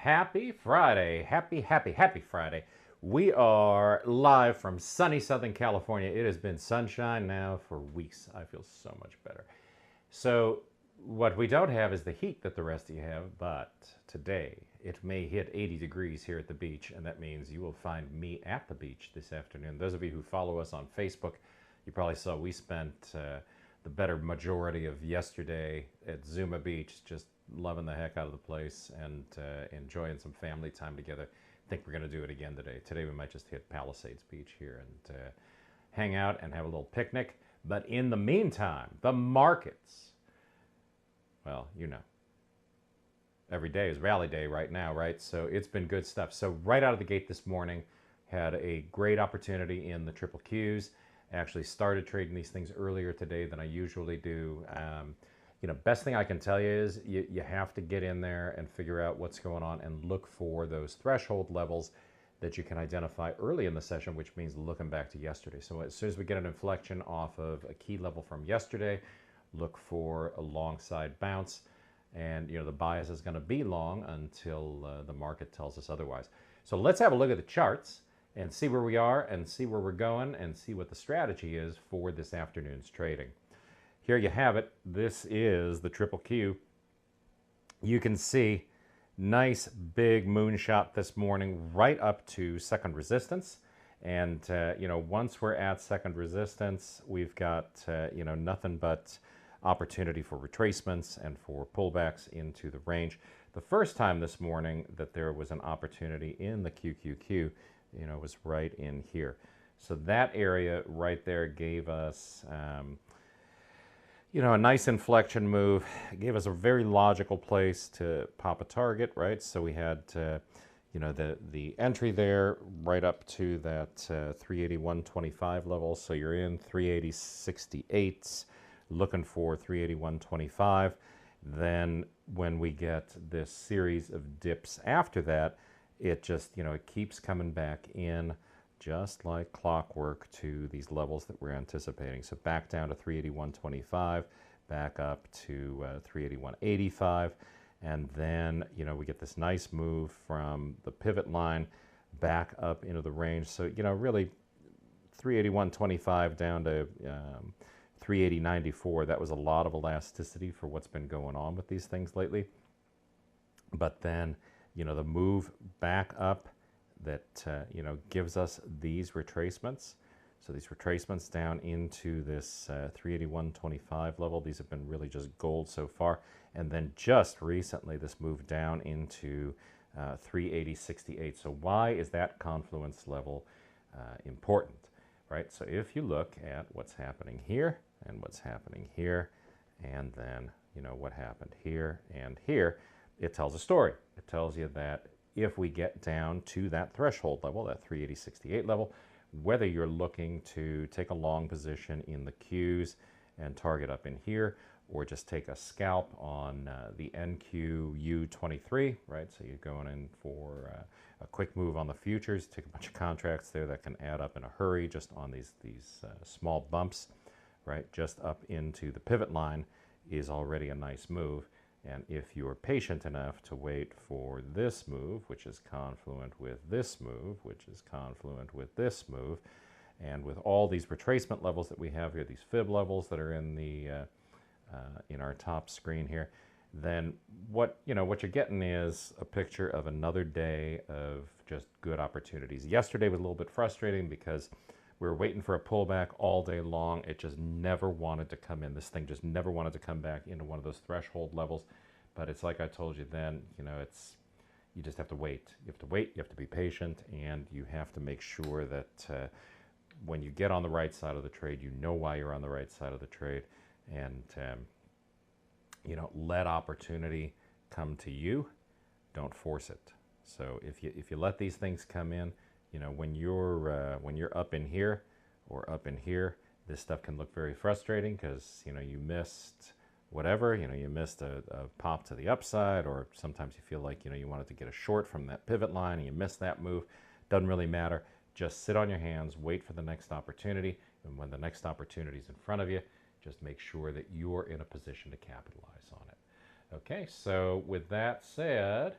Happy Friday. Happy Friday. We are live from sunny Southern California. It has been sunshine now for weeks. I feel so much better. So, what we don't have is the heat that the rest of you have, but today it may hit 80 degrees here at the beach, and that means you will find me at the beach this afternoon. Those of you who follow us on Facebook, you probably saw we spent the better majority of yesterday at Zuma Beach, just loving the heck out of the place and enjoying some family time together. I think we're going to do it again today. Today we might just hit Palisades Beach here and hang out and have a little picnic. But in the meantime, the markets, well, you know, every day is rally day right now, right? So it's been good stuff. So right out of the gate this morning, had a great opportunity in the triple Qs. Actually started trading these things earlier today than I usually do. Best thing I can tell you is you have to get in there and figure out what's going on and look for those threshold levels that you can identify early in the session, which means looking back to yesterday. So as soon as we get an inflection off of a key level from yesterday, look for a long side bounce. And the bias is going to be long until the market tells us otherwise. So let's have a look at the charts and see where we are and see where we're going and see what the strategy is for this afternoon's trading. Here you have it. This is the triple Q. You can see nice big moonshot this morning right up to second resistance. And, once we're at second resistance, we've got, nothing but opportunity for retracements and for pullbacks into the range. The first time this morning that there was an opportunity in the QQQ, was right in here. So that area right there gave us, a nice inflection move. It gave us a very logical place to pop a target, right? So we had, the entry there right up to that 381.25 level. So you're in 380.68, looking for 381.25. Then when we get this series of dips after that, it just, it keeps coming back in just like clockwork to these levels that we're anticipating. So back down to 381.25, back up to 381.85, and then, we get this nice move from the pivot line back up into the range. So, really 381.25 down to 380.94, that was a lot of elasticity for what's been going on with these things lately. But then, the move back up that, gives us these retracements. So these retracements down into this 381.25 level, these have been really just gold so far. And then just recently, this move down into 380.68. So why is that confluence level important, right? So if you look at what's happening here and what's happening here, and then, what happened here and here, it tells a story. It tells you that if we get down to that threshold level, that 380.68 level, whether you're looking to take a long position in the Qs and target up in here, or just take a scalp on the NQU23, right? So you're going in for a quick move on the futures, take a bunch of contracts there that can add up in a hurry just on these small bumps, right? Just up into the pivot line is already a nice move. And if you're patient enough to wait for this move, which is confluent with this move, which is confluent with this move, and with all these retracement levels that we have here, these fib levels that are in the in our top screen here, then what you're getting is a picture of another day of just good opportunities. Yesterday was a little bit frustrating because we were waiting for a pullback all day long. It just never wanted to come in. This thing just never wanted to come back into one of those threshold levels. But it's like I told you then, you just have to wait. You have to wait, you have to be patient, and you have to make sure that when you get on the right side of the trade, you know why you're on the right side of the trade, and let opportunity come to you. Don't force it. So if you let these things come in, when you're up in here or up in here, this stuff can look very frustrating because you missed whatever, you missed a pop to the upside, or sometimes you feel like you wanted to get a short from that pivot line and you missed that move. Doesn't really matter. Just sit on your hands, wait for the next opportunity, and when the next opportunity is in front of you, just make sure that you're in a position to capitalize on it. Okay, so with that said,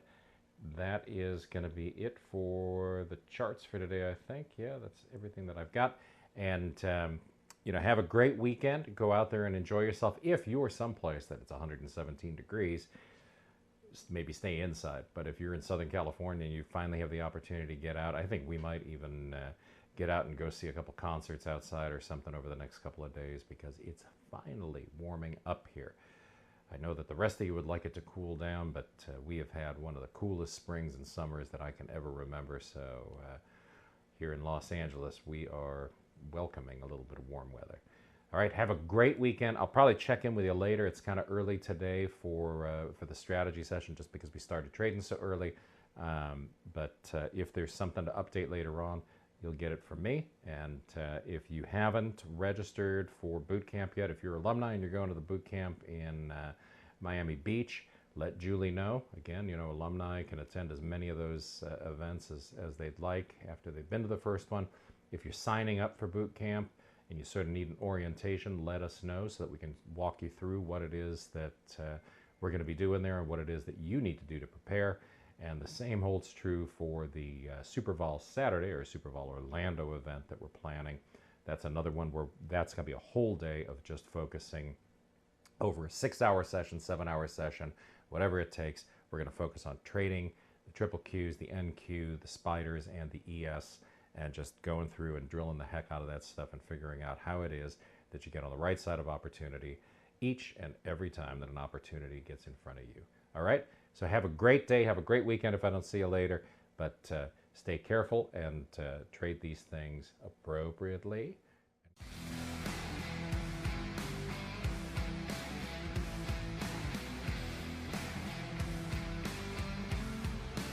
that is going to be it for the charts for today, I think. Yeah, that's everything that I've got. And, have a great weekend. Go out there and enjoy yourself. If you're someplace that it's 117 degrees, maybe stay inside. But if you're in Southern California and you finally have the opportunity to get out, I think we might even get out and go see a couple concerts outside or something over the next couple of days, because it's finally warming up here. I know that the rest of you would like it to cool down, but we have had one of the coolest springs and summers that I can ever remember. So here in Los Angeles, we are welcoming a little bit of warm weather. All right, have a great weekend. I'll probably check in with you later. It's kind of early today for the strategy session, just because we started trading so early. But if there's something to update later on, you'll get it from me. And if you haven't registered for boot camp yet, if you're alumni and you're going to the boot camp in Miami Beach, let Julie know. Again, alumni can attend as many of those events as they'd like after they've been to the first one. If you're signing up for boot camp and you sort of need an orientation, let us know so that we can walk you through what it is that we're going to be doing there and what it is that you need to do to prepare. And the same holds true for the Super Vol Saturday or Super Vol Orlando event that we're planning. That's another one where that's going to be a whole day of just focusing over a 6-hour session, 7-hour session, whatever it takes. We're going to focus on trading the triple Qs, the NQ, the spiders, and the ES, and just going through and drilling the heck out of that stuff and figuring out how it is that you get on the right side of opportunity each and every time that an opportunity gets in front of you. All right? So have a great day. Have a great weekend if I don't see you later. But stay careful and trade these things appropriately.